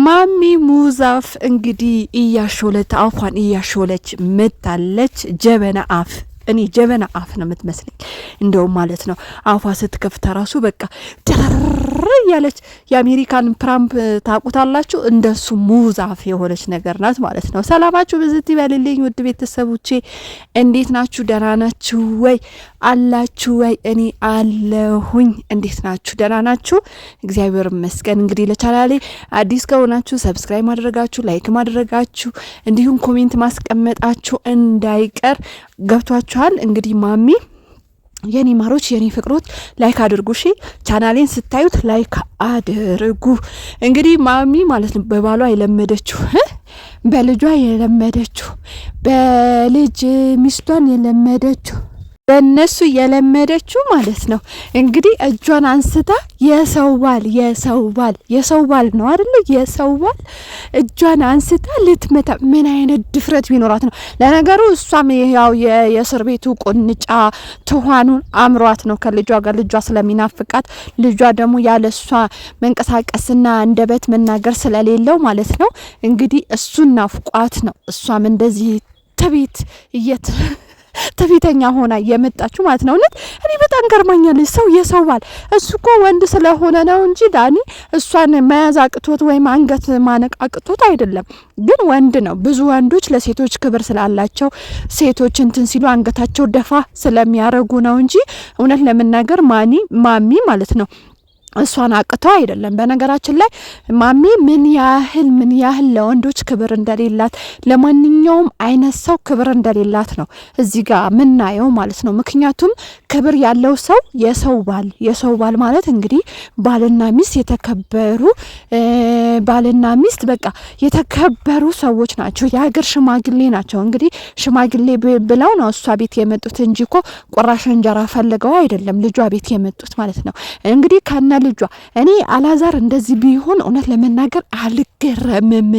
ማሚ ሙዛፍ እንግዲህ እያሾለች አፏን እያሾለች መታለች። ጀበና አፍ እኔ ጀበና አፍ ነው የምትመስለኝ እንደውም ማለት ነው። አፏ ስትከፍታ ራሱ በቃ ያለች የአሜሪካን ፕራምፕ ታቁታላችሁ እንደሱ ሙዛፍ የሆነች ነገር ናት ማለት ነው። ሰላማችሁ በዝት ይበልልኝ ውድ ቤተሰቦቼ፣ እንዴት ናችሁ? ደህና ናችሁ ወይ? አላችሁ ወይ? እኔ አለሁኝ። እንዴት ናችሁ? ደህና ናችሁ? እግዚአብሔር ይመስገን። እንግዲህ ለቻናሌ አዲስ ከሆናችሁ ሰብስክራይብ ማድረጋችሁ፣ ላይክ ማድረጋችሁ እንዲሁም ኮሜንት ማስቀመጣችሁ እንዳይቀር ገብቷችኋል። እንግዲህ ማሚ የኔ ማሮች የኔ ፍቅሮች ላይክ አድርጉ። እሺ ቻናሌን ስታዩት ላይክ አድርጉ። እንግዲህ ማሚ ማለት ነው በባሏ የለመደችው በልጇ የለመደችው በልጅ ሚስቷን የለመደችው በእነሱ የለመደችው ማለት ነው። እንግዲህ እጇን አንስታ የሰው ባል ነው አይደል? የሰው ባል እጇን አንስታ ልትመታ ምን አይነት ድፍረት ቢኖራት ነው? ለነገሩ እሷም ያው የእስር ቤቱ ቁንጫ ትኋኑን አምሯት ነው ከልጇ ጋር ልጇ ስለሚናፍቃት ልጇ ደግሞ ያለሷ መንቀሳቀስና አንደበት መናገር ስለሌለው ማለት ነው። እንግዲህ እሱን ናፍቋት ነው እሷም እንደዚህ ትዕቢተኛ ሆና የመጣችሁ ማለት ነው። እውነት እኔ በጣም ገርማኛለች። ሰው የሰው ባል እሱ እኮ ወንድ ስለሆነ ነው እንጂ ዳኒ እሷን መያዝ አቅቶት ወይም አንገት ማነቅ አቅቶት አይደለም። ግን ወንድ ነው። ብዙ ወንዶች ለሴቶች ክብር ስላላቸው ሴቶች እንትን ሲሉ አንገታቸው ደፋ ስለሚያረጉ ነው እንጂ እውነት ለመናገር ማሚ ማለት ነው እሷን አቅተው አይደለም። በነገራችን ላይ ማሚ ምን ያህል ለወንዶች ክብር እንደሌላት ለማንኛውም አይነት ሰው ክብር እንደሌላት ነው እዚህ ጋር ምናየው ማለት ነው። ምክንያቱም ክብር ያለው ሰው የሰው ባል ማለት እንግዲህ ባልና ሚስት የተከበሩ ባልና ሚስት በቃ የተከበሩ ሰዎች ናቸው። የሀገር ሽማግሌ ናቸው። እንግዲህ ሽማግሌ ብለው ነው እሷ ቤት የመጡት እንጂ እኮ ቁራሽ እንጀራ ፈልገው አይደለም ልጇ ቤት የመጡት ማለት ነው። እንግዲህ ከነ ልጇ እኔ አላዛር እንደዚህ ቢሆን እውነት ለመናገር አልገረምም፣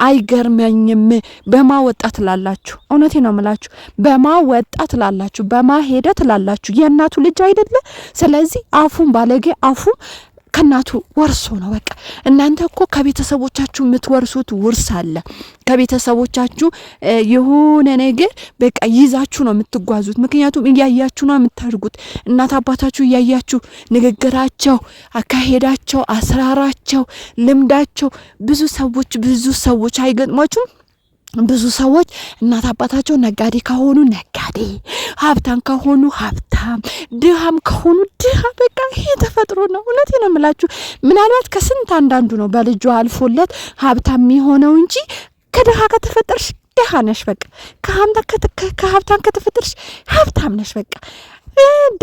አይገርመኝም። በማወጣት ላላችሁ እውነቴ ነው የምላችሁ፣ በማወጣት ላላችሁ፣ በማሄደት ላላችሁ የእናቱ ልጅ አይደለ? ስለዚህ አፉን ባለጌ አፉን ከናቱ ወርሶ ነው በቃ። እናንተ እኮ ከቤተሰቦቻችሁ የምትወርሱት ውርስ አለ። ከቤተሰቦቻችሁ የሆነ ነገር በቃ ይዛችሁ ነው የምትጓዙት። ምክንያቱም እያያችሁ ነው የምታድጉት። እናት አባታችሁ እያያችሁ ንግግራቸው፣ አካሄዳቸው፣ አስራራቸው፣ ልምዳቸው ብዙ ሰዎች አይገጥሟችሁም? ብዙ ሰዎች እናት አባታቸው ነጋዴ ከሆኑ ነጋዴ፣ ሀብታም ከሆኑ ሀብታም፣ ድሃም ከሆኑ ድሃ። በቃ ይሄ ተፈጥሮ ነው። እውነቴ ነው የምላችሁ። ምናልባት ከስንት አንዳንዱ ነው በልጇ አልፎለት ሀብታም የሚሆነው እንጂ ከድሃ ከተፈጠርሽ ድሃ ነሽ በቃ። ከሀብታም ከተፈጠርሽ ሀብታም ነሽ በቃ።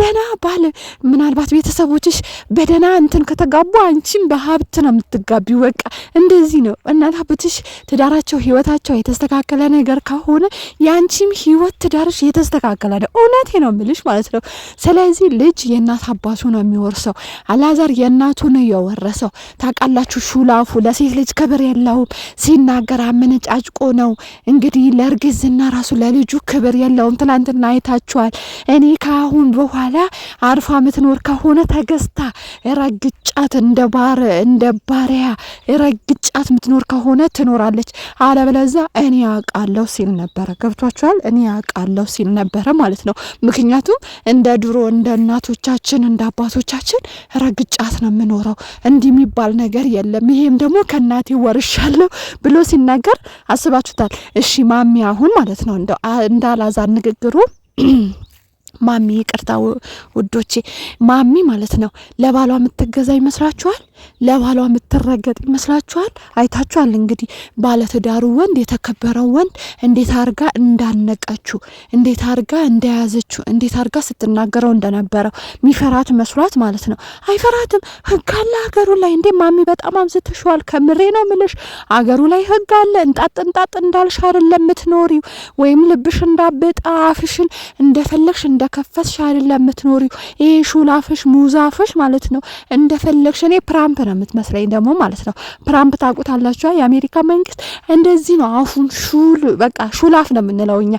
ደና ባል ምናልባት ቤተሰቦችሽ በደና እንትን ከተጋቡ አንቺም በሀብት ነው የምትጋቢው። በቃ እንደዚህ ነው። እናት አባትሽ ትዳራቸው ህይወታቸው የተስተካከለ ነገር ከሆነ ያንቺም ህይወት ትዳርሽ የተስተካከለ ነው። እውነቴ ነው የምልሽ ማለት ነው። ስለዚህ ልጅ የእናት አባቱ ነው የሚወርሰው። አላዛር የእናቱ ነው የወረሰው። ታውቃላችሁ፣ ሹላፉ ለሴት ልጅ ክብር የለውም። ሲናገር አመነጫጭቆ ነው። እንግዲህ ለእርግዝና ራሱ ለልጁ ክብር የለውም። ትናንትና አይታችኋል። እኔ ካሁን በኋላ አርፋ ምትኖር ከሆነ ተገዝታ ረግጫት እንደ ባሪያ ረግጫት ምትኖር ከሆነ ትኖራለች፣ አለበለዚያ እኔ ያውቃለሁ ሲል ነበረ። ገብቷችኋል? እኔ ያውቃለሁ ሲል ነበረ ማለት ነው። ምክንያቱም እንደ ድሮ እንደ እናቶቻችን እንደ አባቶቻችን ረግጫት ነው የምኖረው፣ እንዲህ የሚባል ነገር የለም፣ ይሄም ደግሞ ከእናቴ ወርሻለሁ ብሎ ሲናገር አስባችሁታል? እሺ ማሚ አሁን ማለት ነው እንደ አላዛር ንግግሩ ማሚ ይቅርታ ውዶቼ፣ ማሚ ማለት ነው ለባሏ የምትገዛ ይመስላችኋል? ለባሏ የምትረገጥ ይመስላችኋል? አይታችኋል እንግዲህ ባለትዳሩ ወንድ የተከበረው ወንድ እንዴት አርጋ እንዳነቀችው፣ እንዴት አርጋ እንደያዘችው፣ እንዴት አርጋ ስትናገረው እንደነበረው ሚፈራት መስሏት ማለት ነው። አይፈራትም። ህግ አለ ሀገሩ ላይ። እንዴ ማሚ በጣም አብዝተሽዋል። ከምሬ ነው ምልሽ። ሀገሩ ላይ ህግ አለ። እንጣጥ እንዳልሽ አይደለም የምትኖሪው፣ ወይም ልብሽ እንዳበጣ አፍሽን እንደፈለግሽ እንደከፈትሽ አይደለም የምትኖሪው። ይሄ ሹላፍሽ ሙዛፍሽ ማለት ነው እንደፈለግሽ። እኔ ፕራምፕ ነው የምትመስለኝ ደግሞ ማለት ነው። ፕራምፕ ታውቁታላችሁ? የአሜሪካ መንግስት እንደዚህ ነው አፉን በቃ ሹላፍ ነው የምንለው እኛ።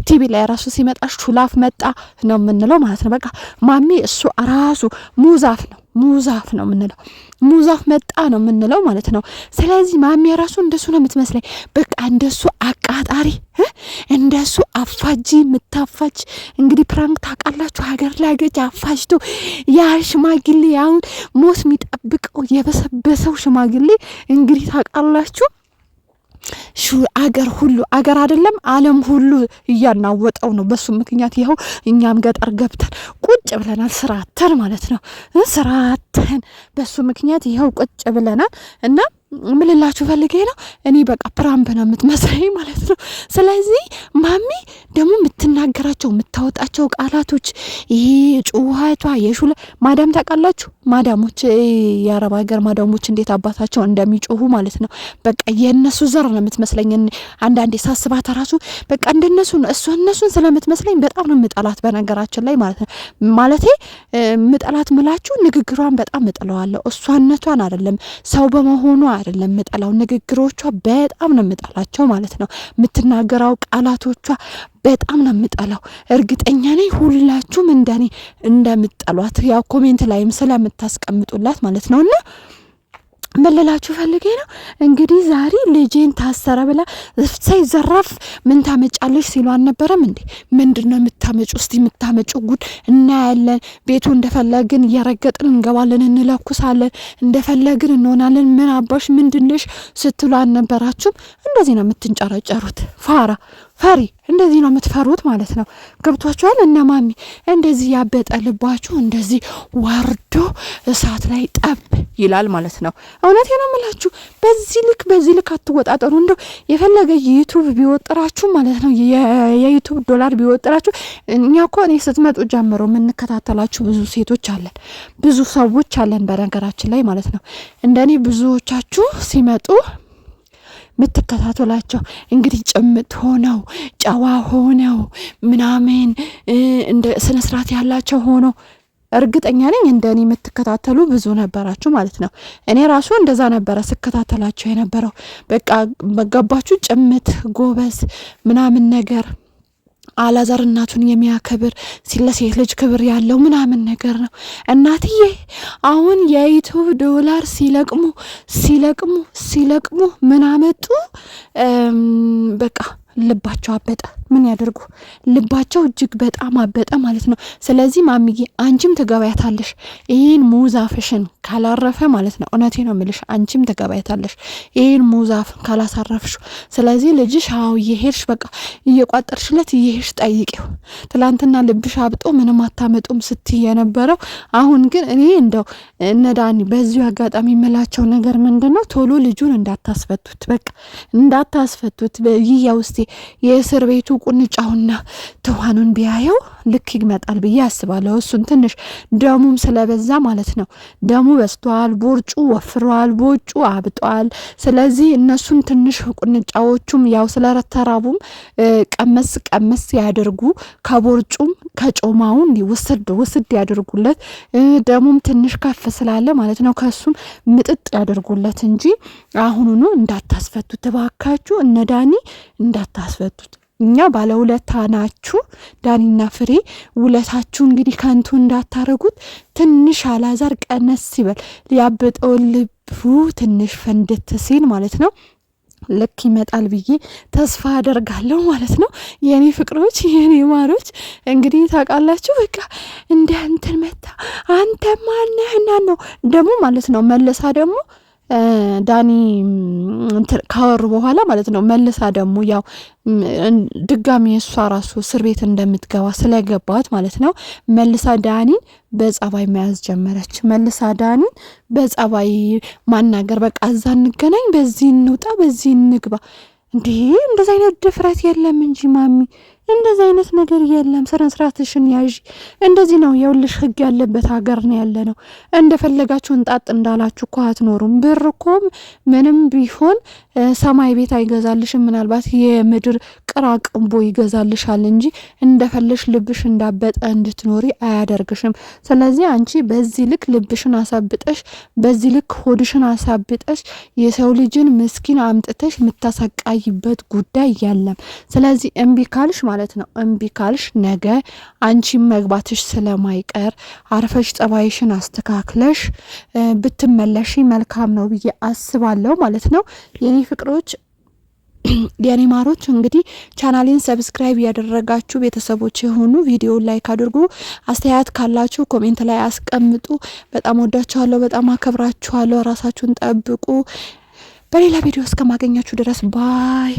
ቲቪ ላይ ራሱ ሲመጣ ሹላፍ መጣ ነው የምንለው ማለት ነው። በቃ ማሚ እሱ ራሱ ሙዛፍ ነው። ሙዛፍ ነው የምንለው። ሙዛፍ መጣ ነው የምንለው ማለት ነው። ስለዚህ ማሚ ራሱ እንደሱ ነው የምትመስለኝ። በቃ እንደሱ አቃጣሪ፣ እንደሱ አፋጂ ምታፋጅ። እንግዲህ ፕራንክ ታውቃላችሁ፣ ሀገር ላገጭ አፋጅቶ ያ ሽማግሌ አሁን ሞት የሚጠብቀው የበሰበሰው ሽማግሌ እንግዲህ ታውቃላችሁ አገር ሁሉ አገር አይደለም ዓለም ሁሉ እያናወጠው ነው። በሱ ምክንያት ይኸው እኛም ገጠር ገብተን ቁጭ ብለናል። ስራተን ማለት ነው ስራተን በሱ ምክንያት ይኸው ቁጭ ብለናል እና ምን ልላችሁ ፈልጌ ነው እኔ በቃ ፕራምፕ ነው የምትመስለኝ ማለት ነው። ስለዚህ ማሚ ደግሞ የምትናገራቸው የምታወጣቸው ቃላቶች ይሄ ጩኸቷ የሹለ ማዳም ታውቃላችሁ፣ ማዳሞች የአረብ ሀገር ማዳሞች እንዴት አባታቸው እንደሚጮሁ ማለት ነው። በቃ የእነሱ ዘር ነው የምትመስለኝ አንዳንዴ ሳስባት ራሱ በቃ እንደነሱ ነው። እነሱን ስለምትመስለኝ በጣም ነው የምጠላት በነገራችን ላይ ማለት ነው። ማለቴ ምጠላት ምላችሁ ንግግሯን በጣም እጥለዋለሁ። እሷነቷን አይደለም ሰው በመሆኑ አይደለም ምጠላው፣ ንግግሮቿ በጣም ነው ምጠላቸው ማለት ነው። የምትናገረው ቃላቶቿ በጣም ነው ምጠላው። እርግጠኛ ነኝ ሁላችሁም እንደኔ እንደምጠሏት ያው ኮሜንት ላይም ስለምታስቀምጡላት ማለት ነውና መለላችሁ ፈልጌ ነው። እንግዲህ ዛሬ ልጄን ታሰረ ብላ ሳይዘራፍ ምን ታመጫለሽ ሲሉ አልነበረም እንዴ? ምንድነው የምታመጩ? እስቲ የምታመጩ ጉድ እናያለን። ቤቱ እንደፈለግን እየረገጥን እንገባለን፣ እንለኩሳለን፣ እንደፈለግን እንሆናለን። ምን አባሽ ምንድነሽ ስትሉ አልነበራችሁም? እንደዚህ ነው የምትንጨረጨሩት። ፈሪ እንደዚህ ነው የምትፈሩት ማለት ነው። ገብቷችኋል? እነ ማሚ እንደዚህ ያበጠ ልባችሁ እንደዚህ ወርዶ እሳት ላይ ጠብ ይላል ማለት ነው። እውነቴ ነው የምላችሁ። በዚህ ልክ አትወጣጠሩ። እንደው የፈለገ ዩቲዩብ ቢወጥራችሁ ማለት ነው የዩቲዩብ ዶላር ቢወጥራችሁ እኛ እኮ እኔ ስትመጡ ጀምሮ የምንከታተላችሁ ብዙ ሴቶች አለን፣ ብዙ ሰዎች አለን በነገራችን ላይ ማለት ነው። እንደኔ ብዙዎቻችሁ ሲመጡ ምትከታተላቸው እንግዲህ ጭምት ሆነው ጨዋ ሆነው ምናምን እንደ ስነ ስርዓት ያላቸው ሆነው እርግጠኛ ነኝ እንደኔ የምትከታተሉ ብዙ ነበራችሁ ማለት ነው። እኔ ራሱ እንደዛ ነበረ ስከታተላቸው የነበረው። በቃ መጋባችሁ ጭምት ጎበዝ ምናምን ነገር አላዛር እናቱን የሚያከብር ሲለሴት ልጅ ክብር ያለው ምናምን ነገር ነው። እናትዬ አሁን የዩቲዩብ ዶላር ሲለቅሙ ምን አመጡ? በቃ ልባቸው አበጠ። ምን ያደርጉ? ልባቸው እጅግ በጣም አበጠ ማለት ነው። ስለዚህ ማሚዬ አንቺም ትገባያታለሽ፣ ይህን ሙዛፍሽን ካላረፈ ማለት ነው። እውነቴ ነው የምልሽ፣ አንቺም ትገባያታለሽ ይህን ሙዛፍ ካላሳረፍሽ። ስለዚህ ልጅሽ አዎ እየሄድሽ በቃ እየቋጠርሽለት እየሄድሽ ጠይቂው። ትላንትና ልብሽ አብጦ ምንም አታመጡም ስትይ የነበረው አሁን ግን እኔ እንደው እነዳኒ በዚሁ አጋጣሚ የምላቸው ነገር ምንድነው ቶሎ ልጁን እንዳታስፈቱት፣ በቃ እንዳታስፈቱት። ይህ ውስጥ የእስር ቤቱ ቁንጫውና ትኋኑን ቢያየው ልክ ይመጣል ብዬ አስባለሁ። እሱን ትንሽ ደሙም ስለበዛ ማለት ነው። ደሙ በስቷል፣ ቦርጩ ወፍሯል፣ ቦጩ አብጧል። ስለዚህ እነሱን ትንሽ ቁንጫዎቹም ያው ስለተራቡም ቀመስ ያደርጉ፣ ከቦርጩም ከጮማውን ውስድ ያደርጉለት፣ ደሙም ትንሽ ከፍ ስላለ ማለት ነው ከሱም ምጥጥ ያደርጉለት እንጂ አሁኑኑ እንዳታስፈቱት ተባካችሁ። እነ ዳኒ እንዳታስፈቱት። እኛ ባለውለታ ናችሁ ዳኒና ፍሬ። ውለታችሁ እንግዲህ ከንቱ እንዳታረጉት። ትንሽ አላዛር ቀነስ ሲበል ያበጠው ልቡ ትንሽ ፈንድት ሲል ማለት ነው ልክ ይመጣል ብዬ ተስፋ አደርጋለሁ ማለት ነው። የኔ ፍቅሮች የኔ ማሮች እንግዲህ ታውቃላችሁ በቃ እንደ እንትን መታ አንተ ማነህና ነው ደግሞ ማለት ነው መልሳ ደግሞ ዳኒ ካወሩ በኋላ ማለት ነው መልሳ ደግሞ ያው ድጋሚ እሷ ራሱ እስር ቤት እንደምትገባ ስለገባት ማለት ነው መልሳ ዳኒን በጸባይ መያዝ ጀመረች። መልሳ ዳኒን በጸባይ ማናገር፣ በቃ እዛ እንገናኝ፣ በዚህ እንውጣ፣ በዚህ እንግባ። እንዴ እንደዛ አይነት ድፍረት የለም እንጂ ማሚ፣ እንደዛ አይነት ነገር የለም። ስርዓትሽን ያዢ። እንደዚህ ነው የውልሽ ህግ ያለበት ሀገር ነው ያለ ነው። እንደፈለጋችሁ እንጣጥ እንዳላችሁ እኮ አትኖሩም። ብር እኮ ምንም ቢሆን ሰማይ ቤት አይገዛልሽም። ምናልባት የምድር አቅርቦ ይገዛልሻል እንጂ እንደፈለሽ ልብሽ እንዳበጠ እንድትኖሪ አያደርግሽም። ስለዚህ አንቺ በዚህ ልክ ልብሽን አሳብጠሽ በዚህ ልክ ሆድሽን አሳብጠሽ የሰው ልጅን ምስኪን አምጥተሽ የምታሰቃይበት ጉዳይ የለም። ስለዚህ እምቢ ካልሽ ማለት ነው እምቢ ካልሽ ነገ አንቺ መግባትሽ ስለማይቀር አርፈሽ ጸባይሽን አስተካክለሽ ብትመለሺ መልካም ነው ብዬ አስባለሁ ማለት ነው የኔ ፍቅሮች የኔ ማሮች። እንግዲህ ቻናሌን ሰብስክራይብ ያደረጋችሁ ቤተሰቦች የሆኑ ቪዲዮ ላይክ አድርጉ። አስተያየት ካላችሁ ኮሜንት ላይ አስቀምጡ። በጣም ወዳችኋለሁ፣ በጣም አከብራችኋለሁ። ራሳችሁን ጠብቁ። በሌላ ቪዲዮ እስከማገኛችሁ ድረስ ባይ